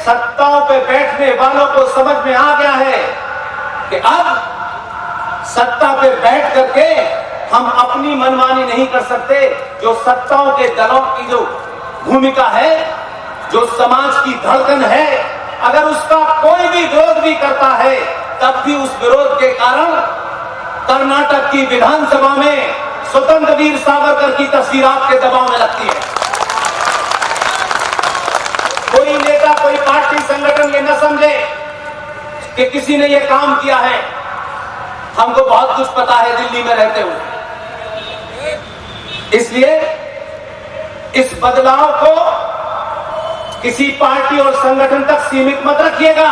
सत्ताओं पे बैठने वालों को समझ में आ गया है कि अब सत्ता पे बैठ करके हम अपनी मनमानी नहीं कर सकते। जो सत्ताओं के दलों की जो भूमिका है, जो समाज की धड़कन है, अगर उसका कोई भी विरोध भी करता है तब भी उस विरोध के कारण कर्नाटक की विधानसभा में स्वतंत्र वीर सावरकर की तस्वीर आपके दबाव में लगती है। कोई नेता, कोई पार्टी, संगठन ये न समझे कि किसी ने ये काम किया है। हमको बहुत कुछ पता है दिल्ली में रहते हुए, इसलिए इस बदलाव को किसी पार्टी और संगठन तक सीमित मत रखिएगा।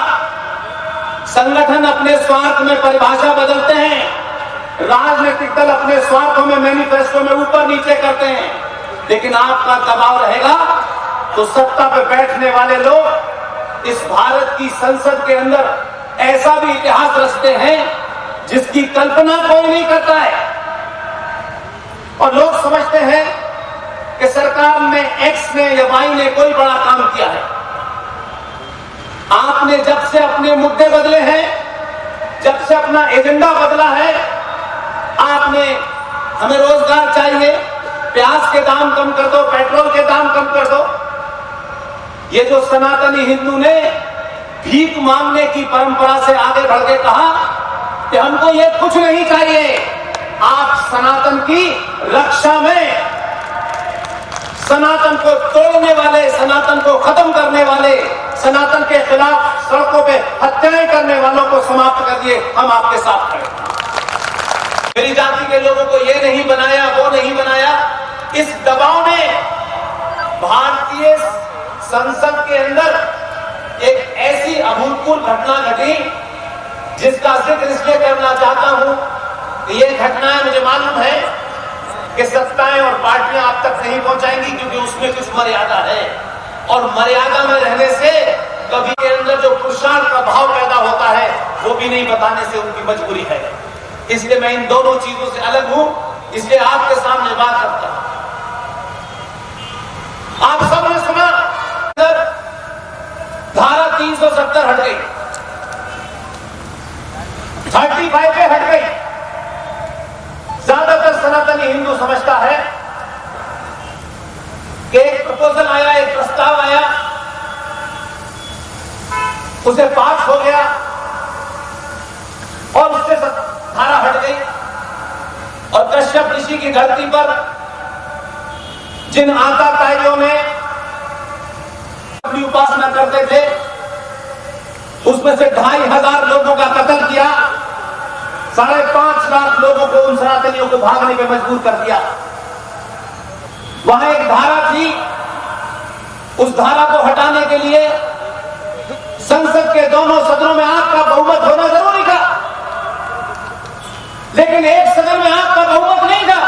संगठन अपने स्वार्थ में परिभाषा बदलते हैं, राजनीतिक दल अपने स्वार्थों में मैनिफेस्टो में ऊपर नीचे करते हैं, लेकिन आपका दबाव रहेगा तो सत्ता पर बैठने वाले लोग इस भारत की संसद के अंदर ऐसा भी इतिहास रचते हैं जिसकी कल्पना कोई नहीं करता है। और लोग समझते हैं कि सरकार में एक्स ने या वाई ने कोई बड़ा काम किया है। आपने जब से अपने मुद्दे बदले हैं, जब से अपना एजेंडा बदला है, आपने हमें रोजगार चाहिए, प्याज के दाम कम कर दो, पेट्रोल के दाम कम कर दो। ये जो सनातनी हिंदू ने भीख मांगने की परंपरा से आगे बढ़ के कहा कि हमको ये कुछ नहीं चाहिए, आप सनातन की रक्षा में सनातन को तोड़ने वाले, सनातन को खत्म करने वाले, सनातन के खिलाफ सड़कों पे हत्याएं करने वालों को समाप्त कर दिए। हम आपके साथ खड़े। मेरी जाति के लोगों को ये नहीं बनाया, वो नहीं बनाया। इस दबाव ने भारतीय संसद के अंदर एक ऐसी अभूतपूर्व घटना घटी जिसका जिक्र इसलिए करना चाहता हूं कि ये घटनाएं मुझे मालूम है कि सत्ताएं और पार्टियां आप तक नहीं पहुंचाएंगी, क्योंकि उसमें कुछ मर्यादा है और मर्यादा में रहने से कभी के अंदर जो पुरुषार्थ का भाव पैदा होता है वो भी नहीं बताने से उनकी मजबूरी है। इसलिए मैं इन दोनों चीजों से अलग हूं, इसलिए आपके सामने बात करता हूं। आप सबने सुना धारा 370 हट गई, 35 पे हट गई। ज्यादातर सनातनी हिंदू समझता है कि एक प्रपोजल आया, एक प्रस्ताव आया, उसे पास हो गया और उससे धारा हट गई। और कश्यप ऋषि की धरती पर जिन आताताइयों ने अपनी उपासना करते थे, उसमें से 2500 लोगों का कत्ल किया, 5.5 लाख लोगों को, उन सनातनियों को भागने पे मजबूर कर दिया। वहां एक धारा थी, उस धारा को हटाने के लिए संसद के दोनों सदनों में आपका बहुमत होना जरूरी था, लेकिन एक सदन में आपका बहुमत नहीं था।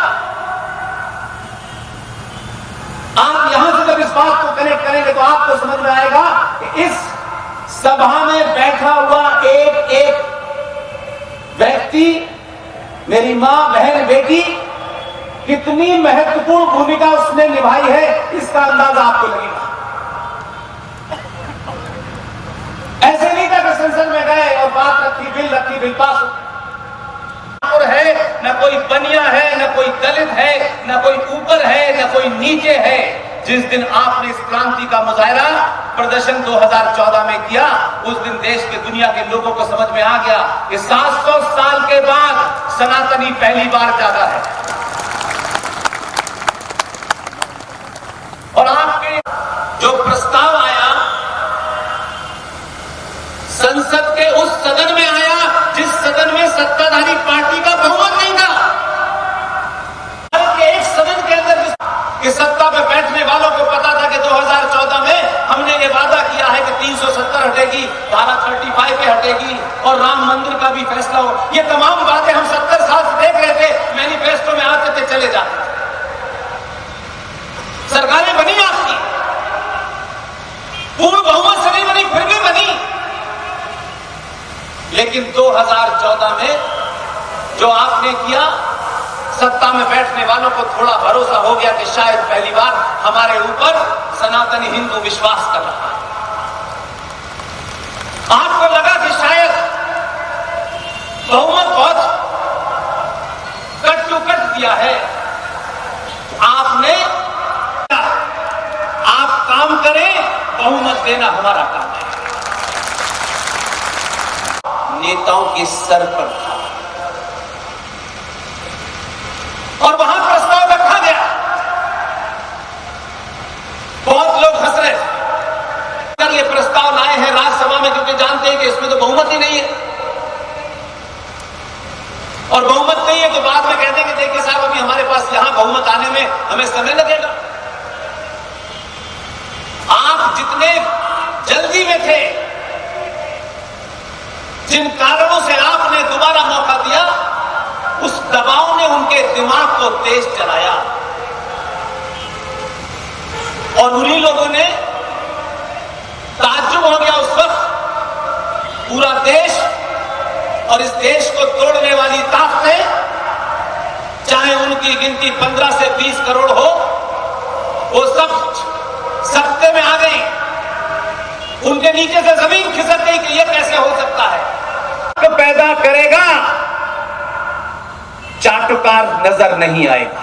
आप यहां से जब इस बात को कनेक्ट करेंगे तो आपको समझ में आएगा कि इस सभा में बैठा हुआ एक एक व्यक्ति, मेरी मां, बहन, बेटी, कितनी महत्वपूर्ण भूमिका उसने निभाई है, इसका अंदाजा आपको लगेगा। ऐसे नहीं था कि संसद में गए और बात रखी, बिल पास है, न कोई बनिया है, न कोई दलित है, न कोई ऊपर है, न कोई नीचे है। जिस दिन आपने इस क्रांति का मुजाहरा, प्रदर्शन 2014 में किया, उस दिन देश के, दुनिया के लोगों को समझ में आ गया कि 700 साल के बाद सनातनी पहली बार जागा है। और आपके जो प्रस्ताव आया, संसद के उस सदन में आया जिस सदन में सत्ताधारी पार्टी का बहुमत नहीं था। एक सदन के अंदर कि सत्ता पे बैठने वालों को पता था कि 2014 में हमने ये वादा किया है कि 370 हटेगी, धारा 35 पे हटेगी और राम मंदिर का भी फैसला हो। ये तमाम बातें हम 70 साल से देख रहे थे, मैनिफेस्टो में आते थे, चले जाते थे। सरकारें बनी आपकी, पूर्ण बहुमत से नहीं बनी, फिर भी बनी। लेकिन 2014 में जो आपने किया, सत्ता में बैठने वालों को थोड़ा भरोसा हो गया कि शायद पहली बार हमारे ऊपर सनातनी हिंदू विश्वास कर रहा है। हमारा काम है। नेताओं के सर पर था और वहां प्रस्ताव रखा गया। बहुत लोग हंस रहे थे ये प्रस्ताव लाए हैं राज्यसभा में, क्योंकि जानते हैं कि इसमें तो बहुमत ही नहीं है, और बहुमत नहीं है तो बाद में कहते हैं कि देखिए साहब अभी हमारे पास यहां बहुमत आने में हमें समय लगेगा। आप जितने जल्दी में थे, जिन कारणों से आपने दोबारा मौका दिया, उस दबाव ने उनके दिमाग को तेज चलाया और उन्हीं लोगों ने ताज्जुब हो गया उस वक्त। पूरा देश और इस देश को तोड़ने वाली ताकतें, चाहे उनकी गिनती 15 से 20 करोड़ हो, वो सब सत्ते में आ गई। उनके नीचे से जमीन खिसक गई कि यह कैसे हो सकता है। तो पैदा करेगा, चाटुकार नजर नहीं आएगा।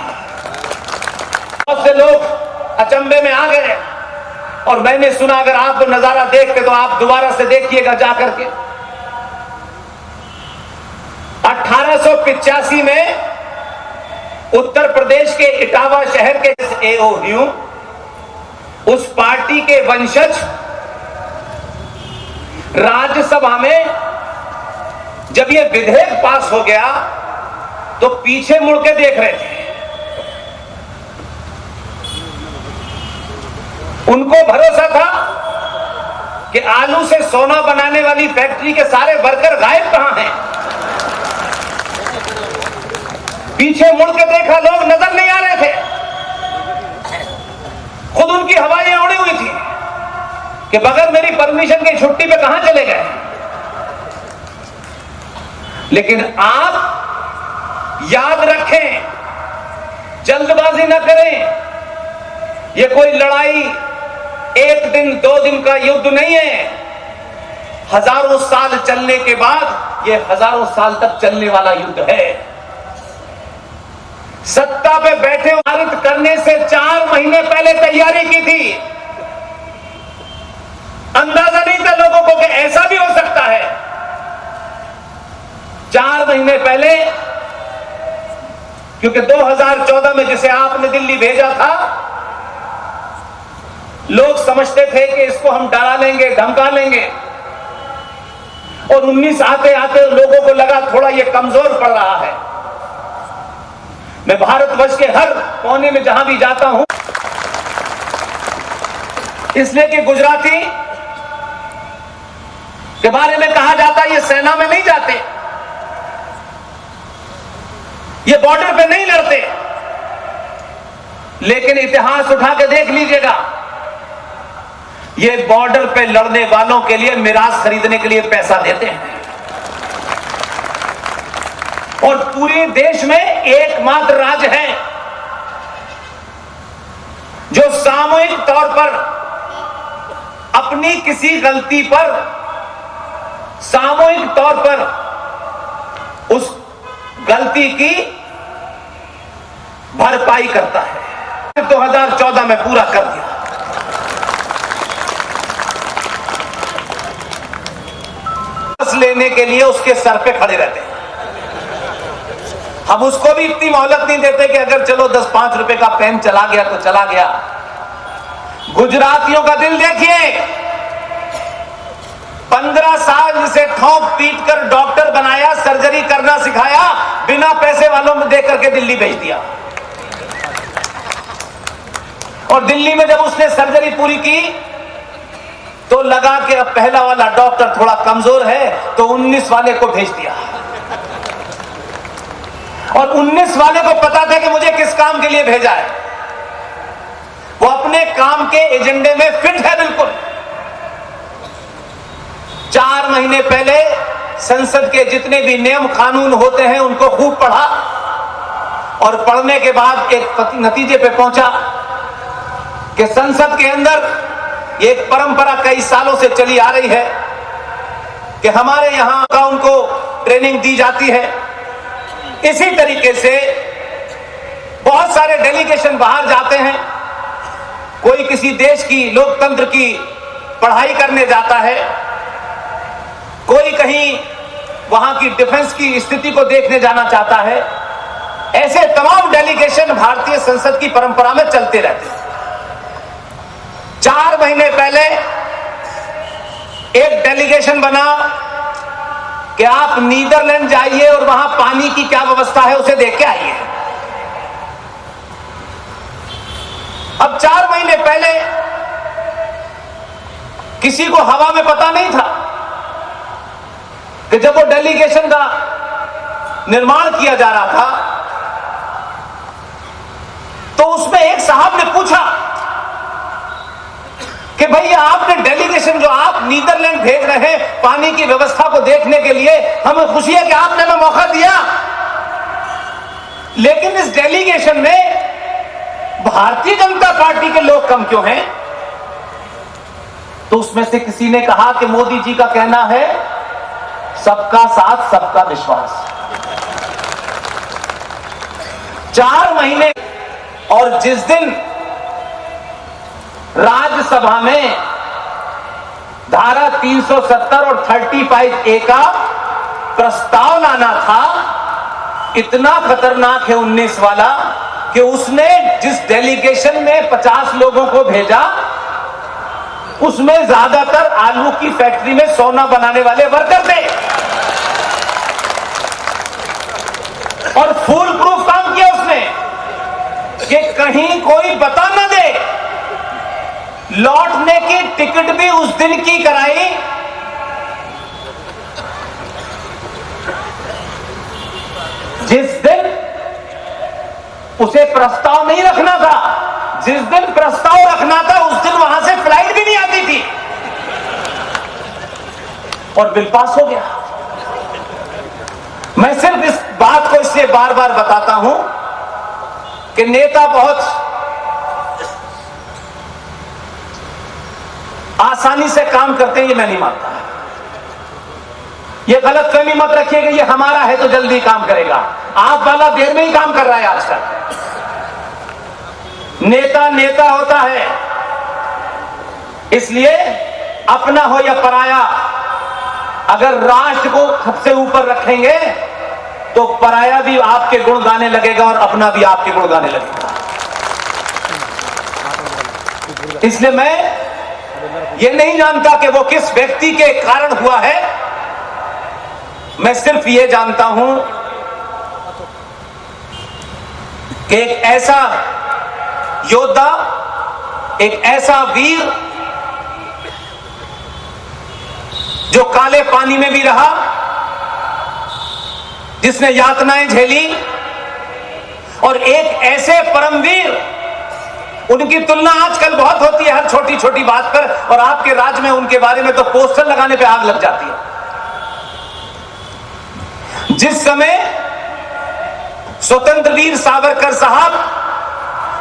बहुत से लोग अचंभे में आ गए और मैंने सुना अगर आप वो नजारा देखते तो आप दोबारा से देखिएगा जाकर के। 1885 में उत्तर प्रदेश के इटावा शहर के AOU, उस पार्टी के वंशज राज्यसभा में जब यह विधेयक पास हो गया तो पीछे मुड़ के देख रहे थे। उनको भरोसा था कि आलू से सोना बनाने वाली फैक्ट्री के सारे वर्कर गायब कहां हैं। पीछे मुड़ के देखा, लोग नजर नहीं आ रहे थे। खुद उनकी हवाएं उड़ी हुई थी कि बगैर मेरी परमिशन की छुट्टी पे कहां चले गए। लेकिन आप याद रखें, जल्दबाजी न करें। यह कोई लड़ाई 1 दिन 2 दिन का युद्ध नहीं है। हजारों साल चलने के बाद यह हजारों साल तक चलने वाला युद्ध है। सत्ता पे बैठे पारित करने से 4 महीने पहले तैयारी की थी। अंदाजा नहीं था लोगों को कि ऐसा भी हो सकता है। 4 महीने पहले, क्योंकि 2014 में जिसे आपने दिल्ली भेजा था, लोग समझते थे कि इसको हम डरा लेंगे, धमका लेंगे, और 19 आते आते लोगों को लगा थोड़ा ये कमजोर पड़ रहा है। मैं भारतवर्ष के हर कोने में जहां भी जाता हूं, इसलिए कि गुजराती के बारे में कहा जाता है ये सेना में नहीं जाते, ये बॉर्डर पे नहीं लड़ते। लेकिन इतिहास उठा के देख लीजिएगा, ये बॉर्डर पे लड़ने वालों के लिए मिराज खरीदने के लिए पैसा देते हैं। और पूरे देश में एकमात्र राज्य है जो सामूहिक तौर पर अपनी किसी गलती पर सामूहिक तौर पर उस गलती की भरपाई करता है। 2014 में पूरा कर दिया। लेने के लिए उसके सर पे खड़े रहते हैं। हम उसको भी इतनी मोहलत नहीं देते कि अगर चलो 10-5 रुपए का पेन चला गया तो चला गया। गुजरातियों का दिल देखिए, 15 साल से ठोक पीट कर डॉक्टर बनाया, सर्जरी करना सिखाया, बिना पैसे वालों में देकर के दिल्ली भेज दिया। और दिल्ली में जब उसने सर्जरी पूरी की तो लगा कि अब पहला वाला डॉक्टर थोड़ा कमजोर है, तो 19 वाले को भेज दिया। और 19 वाले को पता था कि मुझे किस काम के लिए भेजा है। वो अपने काम के एजेंडे में फिट है बिल्कुल। 4 महीने पहले संसद के जितने भी नियम कानून होते हैं उनको खूब पढ़ा, और पढ़ने के बाद एक नतीजे पे पहुंचा कि संसद के अंदर एक परंपरा कई सालों से चली आ रही है कि हमारे यहां का उनको ट्रेनिंग दी जाती है। इसी तरीके से बहुत सारे डेलीगेशन बाहर जाते हैं, कोई किसी देश की लोकतंत्र की पढ़ाई करने जाता है, कोई कहीं वहां की डिफेंस की स्थिति को देखने जाना चाहता है। ऐसे तमाम डेलीगेशन भारतीय संसद की परंपरा में चलते रहते हैं। 4 महीने पहले एक डेलीगेशन बना कि आप नीदरलैंड जाइए और वहां पानी की क्या व्यवस्था है उसे देख के आइए। अब 4 महीने पहले किसी को हवा में पता नहीं था कि जब वो डेलीगेशन का निर्माण किया जा रहा था तो उसमें एक साहब ने पूछा कि भैया आपने डेलीगेशन जो आप नीदरलैंड भेज रहे हैं पानी की व्यवस्था को देखने के लिए, हमें खुशी है कि आपने हमें मौका दिया, लेकिन इस डेलीगेशन में भारतीय जनता पार्टी के लोग कम क्यों हैं? तो उसमें से किसी ने कहा कि मोदी जी का कहना है सबका साथ सबका विश्वास। 4 महीने और जिस दिन राज्यसभा में धारा 370 और 35A का प्रस्ताव लाना था, इतना खतरनाक है 19 वाला कि उसने जिस डेलीगेशन में 50 लोगों को भेजा उसमें ज्यादातर आलू की फैक्ट्री में सोना बनाने वाले वर्कर थे और फुल प्रूफ काम किया उसने कि कहीं कोई बता न दे। लौटने की टिकट भी उस दिन की कराई जिस दिन उसे प्रस्ताव नहीं रखना था। जिस दिन प्रस्ताव रखना था उस दिन वहां से फ्लाइट भी नहीं आती थी और बिल पास हो गया। मैं सिर्फ इस बात को इसलिए बार बार बताता हूं कि नेता बहुत आसानी से काम करते हैं, ये मैं नहीं मानता। ये गलतफहमी मत रखिएगा ये हमारा है तो जल्दी काम करेगा। आप वाला देर में ही काम कर रहा है आजकल। नेता नेता होता है, इसलिए अपना हो या पराया, अगर राष्ट्र को सबसे ऊपर रखेंगे तो पराया भी आपके गुण गाने लगेगा और अपना भी आपके गुण गाने लगेगा। इसलिए मैं ये नहीं जानता कि वो किस व्यक्ति के कारण हुआ है, मैं सिर्फ ये जानता हूं कि एक ऐसा योद्धा, एक ऐसा वीर जो काले पानी में भी रहा, जिसने यातनाएं झेली, और एक ऐसे परमवीर, उनकी तुलना आजकल बहुत होती है हर छोटी छोटी बात पर, और आपके राज्य में उनके बारे में तो पोस्टर लगाने पे आग लग जाती है। जिस समय स्वतंत्र वीर सावरकर साहब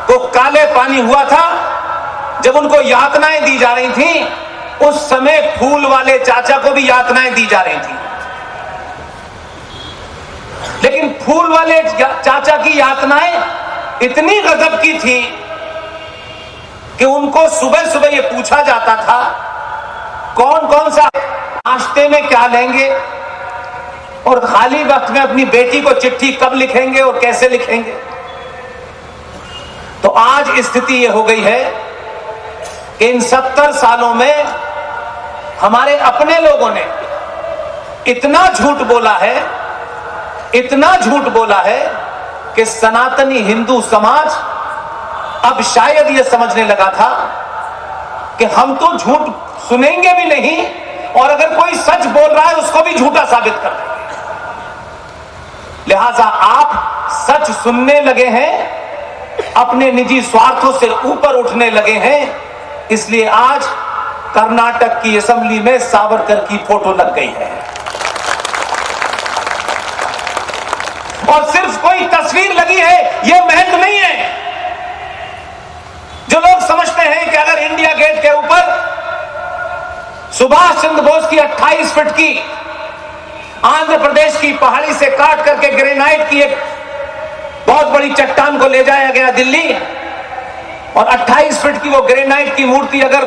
को काले पानी हुआ था, जब उनको यातनाएं दी जा रही थी, उस समय फूल वाले चाचा को भी यातनाएं दी जा रही थी। लेकिन फूल वाले चाचा की यातनाएं इतनी गजब की थी कि उनको सुबह सुबह यह पूछा जाता था कौन कौन सा नाश्ते में क्या लेंगे और खाली वक्त में अपनी बेटी को चिट्ठी कब लिखेंगे और कैसे लिखेंगे। तो आज स्थिति यह हो गई है कि इन 70 सालों में हमारे अपने लोगों ने इतना झूठ बोला है, इतना झूठ बोला है कि सनातनी हिंदू समाज अब शायद यह समझने लगा था कि हम तो झूठ सुनेंगे भी नहीं, और अगर कोई सच बोल रहा है उसको भी झूठा साबित कर देंगे। लिहाजा आप सच सुनने लगे हैं, अपने निजी स्वार्थों से ऊपर उठने लगे हैं, इसलिए आज कर्नाटक की असेंबली में सावरकर की फोटो लग गई है। और सिर्फ कोई तस्वीर लगी है यह महत्व नहीं है। जो लोग समझते हैं कि अगर इंडिया गेट के ऊपर सुभाष चंद्र बोस की 28 फीट की आंध्र प्रदेश की पहाड़ी से काट करके ग्रेनाइट की एक बहुत बड़ी चट्टान को ले जाया गया दिल्ली, और 28 फीट की वो ग्रेनाइट की मूर्ति अगर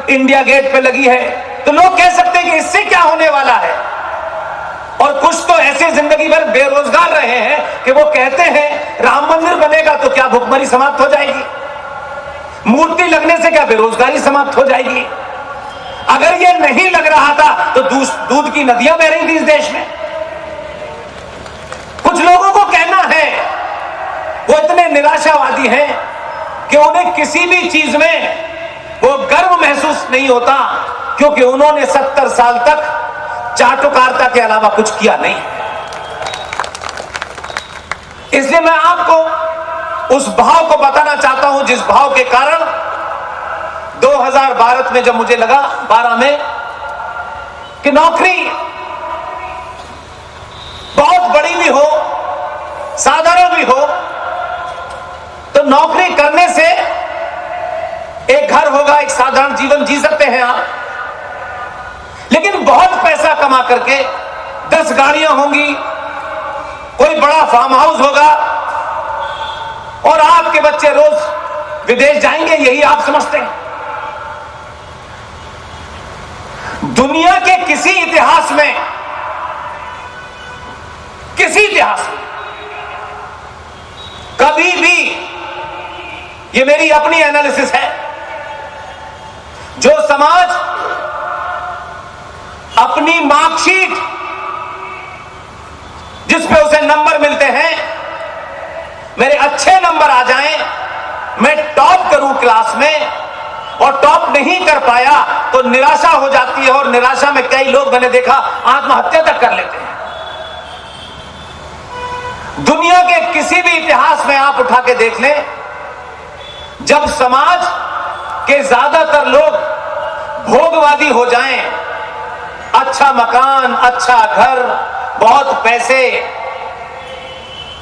इंडिया गेट पे लगी है, तो लोग कह सकते हैं कि इससे क्या होने वाला है। और कुछ तो ऐसे जिंदगी भर बेरोजगार रहे हैं कि वो कहते हैं राम मंदिर बनेगा तो क्या भुखमरी समाप्त हो जाएगी, मूर्ति लगने से क्या बेरोजगारी समाप्त हो जाएगी। अगर ये नहीं लग रहा था तो दूध की नदियां बह रही थी इस देश में। कुछ लोगों को कहना है, वो इतने निराशावादी हैं कि उन्हें किसी भी चीज में वो गर्व महसूस नहीं होता, क्योंकि उन्होंने 70 साल तक चाटुकारिता के अलावा कुछ किया नहीं। इसलिए मैं आपको उस भाव को बताना चाहता हूं जिस भाव के कारण 2012 में जब मुझे लगा 12 में कि नौकरी बहुत बड़ी भी हो, साधारण भी हो, तो नौकरी करने से एक घर होगा, एक साधारण जीवन जी सकते हैं आप। लेकिन बहुत पैसा कमा करके 10 गाड़ियां होंगी, कोई बड़ा फार्म हाउस होगा और आपके बच्चे रोज विदेश जाएंगे, यही आप समझते हैं। दुनिया के किसी इतिहास में कभी भी, ये मेरी अपनी एनालिसिस है, जो समाज अपनी मार्कशीट जिस पे उसे नंबर मिलते हैं, मेरे अच्छे नंबर आ जाएं, मैं टॉप करूं क्लास में, और टॉप नहीं कर पाया तो निराशा हो जाती है, और निराशा में कई लोग मैंने देखा आत्महत्या तक कर लेते हैं। दुनिया के किसी भी इतिहास में आप उठा के देख लें, जब समाज के ज्यादातर लोग भोगवादी हो जाएं, अच्छा मकान, अच्छा घर, बहुत पैसे,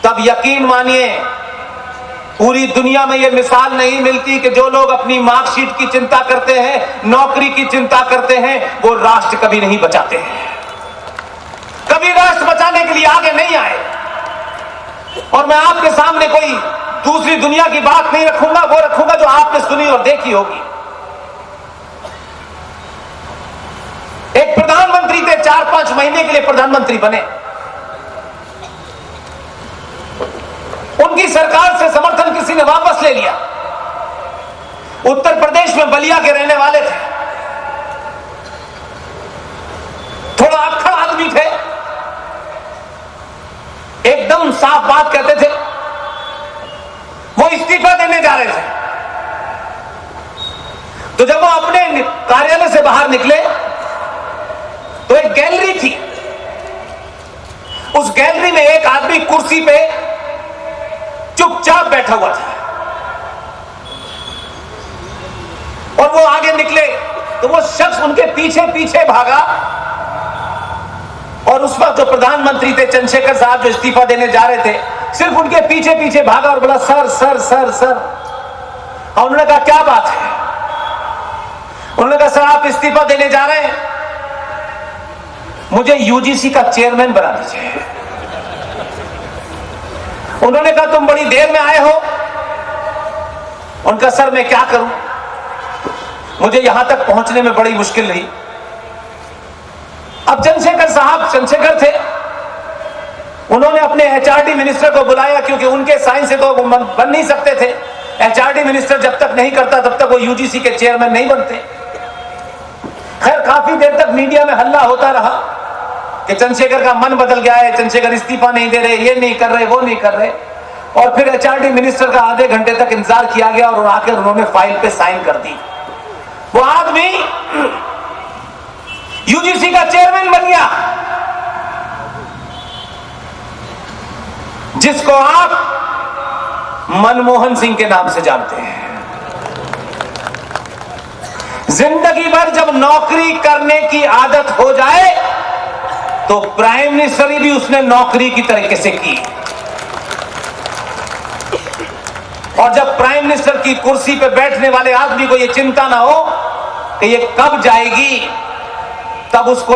तब यकीन मानिए पूरी दुनिया में यह मिसाल नहीं मिलती कि जो लोग अपनी मार्कशीट की चिंता करते हैं, नौकरी की चिंता करते हैं, वो राष्ट्र कभी नहीं बचाते हैं, कभी राष्ट्र बचाने के लिए आगे नहीं आए। और मैं आपके सामने कोई दूसरी दुनिया की बात नहीं रखूंगा, वो रखूंगा जो आपने सुनी और देखी होगी। एक प्रधानमंत्री थे, 4-5 महीने के लिए प्रधानमंत्री बने, उनकी सरकार से समर्थन किसी ने वापस ले लिया। उत्तर प्रदेश में बलिया के रहने वाले थे, थोड़ा अक्खड़ आदमी थे, एकदम साफ बात कहते थे। वो इस्तीफा देने जा रहे थे, तो जब वो अपने कार्यालय से बाहर निकले तो एक गैलरी थी, उस गैलरी में एक आदमी कुर्सी पे चुपचाप बैठा हुआ था, और वो आगे निकले तो वो शख्स उनके पीछे पीछे भागा, और उस वक्त जो प्रधानमंत्री थे चंद्रशेखर साहब, जो इस्तीफा देने जा रहे थे, सिर्फ उनके पीछे पीछे भागा और बोला सर सर सर सर। और उन्होंने कहा क्या बात है? उन्होंने कहा सर आप इस्तीफा देने जा रहे हैं, मुझे यूजीसी का चेयरमैन बना दीजिए। उन्होंने कहा तुम बड़ी देर में आए हो। उनका सर मैं क्या करूं, मुझे यहां तक पहुंचने में बड़ी मुश्किल रही। अब चंद्रशेखर थे, उन्होंने अपने एचआरडी मिनिस्टर को बुलाया, क्योंकि उनके साइन से तो वो बन नहीं सकते थे। एचआरडी मिनिस्टर जब तक नहीं करता तब तक वो यूजीसी के चेयरमैन नहीं बनते। खैर काफी देर तक मीडिया में हल्ला होता रहा कि चंद्रशेखर का मन बदल गया है, चंद्रशेखर इस्तीफा नहीं दे रहे, ये नहीं कर रहे, वो नहीं कर रहे। और फिर एचआरडी मिनिस्टर का आधे घंटे तक इंतजार किया गया, और आकर उन्होंने फाइल पे साइन कर दी। वो आदमी यूजीसी का चेयरमैन बन गया, जिसको आप मनमोहन सिंह के नाम से जानते हैं। जिंदगी भर जब नौकरी करने की आदत हो जाए तो प्राइम मिनिस्टर भी उसने नौकरी की तरीके से की, और जब प्राइम मिनिस्टर की कुर्सी पर बैठने वाले आदमी को यह चिंता ना हो कि ये कब जाएगी, तब उसको